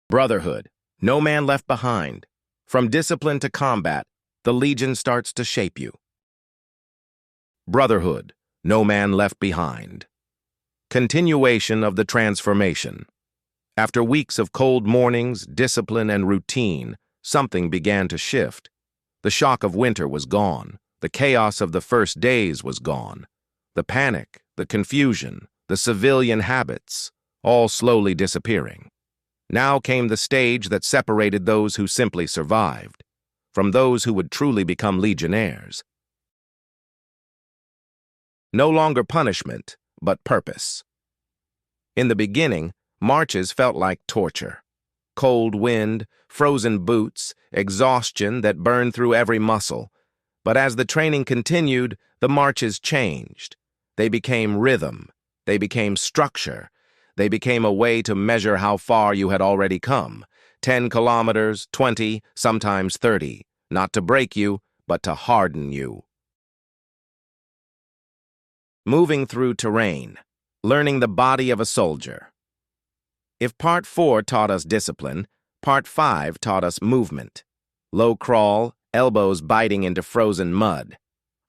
Brotherhood, no man left behind. From discipline to combat, the Legion starts to shape you. Brotherhood, no man left behind. Continuation of the transformation. After weeks of cold mornings, discipline, and routine, something began to shift. The shock of winter was gone. The chaos of the first days was gone. The panic, the confusion, the civilian habits, all slowly disappearing. Now came the stage that separated those who simply survived from those who would truly become legionnaires. No longer punishment, but purpose. In the beginning, marches felt like torture. Cold wind, frozen boots, exhaustion that burned through every muscle. But as the training continued, the marches changed. They became rhythm. They became structure. They became a way to measure how far you had already come. 10 kilometers, 20, sometimes 30. Not to break you, but to harden you. Moving through terrain. Learning the body of a soldier. If Part 4 taught us discipline, Part 5 taught us movement. Low crawl, elbows biting into frozen mud.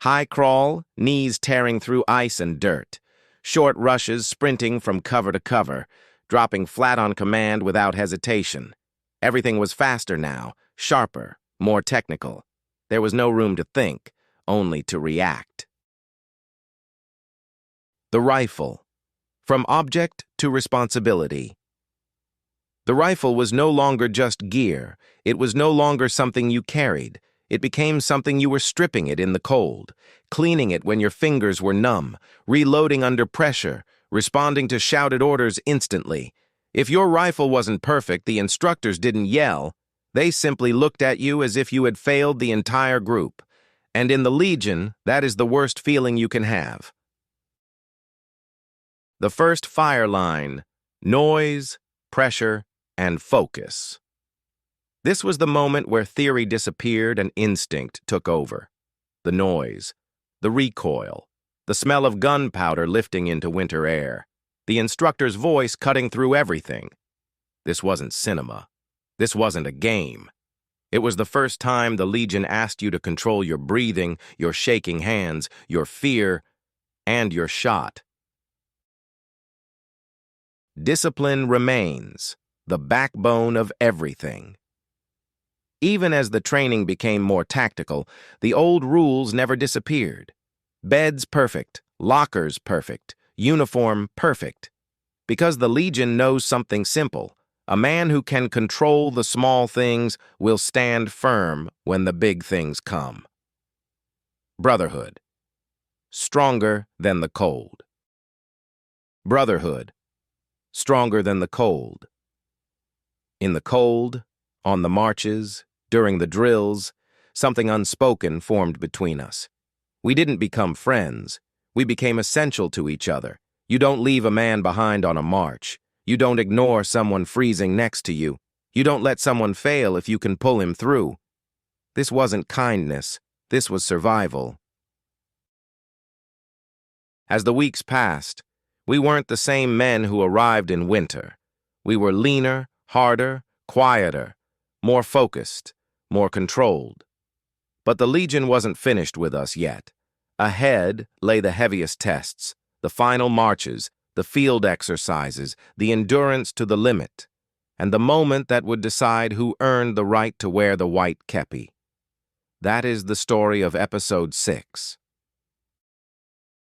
High crawl, knees tearing through ice and dirt. Short rushes sprinting from cover to cover, dropping flat on command without hesitation. Everything was faster now, sharper, more technical. There was no room to think, only to react. The rifle. From object to responsibility. The rifle was no longer just gear. It was no longer something you carried. It became something you were stripping it in the cold, cleaning it when your fingers were numb, reloading under pressure, responding to shouted orders instantly. If your rifle wasn't perfect, the instructors didn't yell. They simply looked at you as if you had failed the entire group. And in the Legion, that is the worst feeling you can have. The first fire line: noise, pressure, and focus. This was the moment where theory disappeared and instinct took over. The noise, the recoil, the smell of gunpowder lifting into winter air, the instructor's voice cutting through everything. This wasn't cinema. This wasn't a game. It was the first time the Legion asked you to control your breathing, your shaking hands, your fear, and your shot. Discipline remains, the backbone of everything. Even as the training became more tactical, the old rules never disappeared. Beds perfect, lockers perfect, uniform perfect. Because the Legion knows something simple: a man who can control the small things will stand firm when the big things come. Brotherhood. Stronger than the cold. Brotherhood. Stronger than the cold. In the cold, on the marches, during the drills, something unspoken formed between us. We didn't become friends. We became essential to each other. You don't leave a man behind on a march. You don't ignore someone freezing next to you. You don't let someone fail if you can pull him through. This wasn't kindness. This was survival. As the weeks passed, we weren't the same men who arrived in winter. We were leaner, harder, quieter, more focused, more controlled. But the Legion wasn't finished with us yet. Ahead lay the heaviest tests, the final marches, the field exercises, the endurance to the limit, and the moment that would decide who earned the right to wear the white képi. That is the story of Episode 6.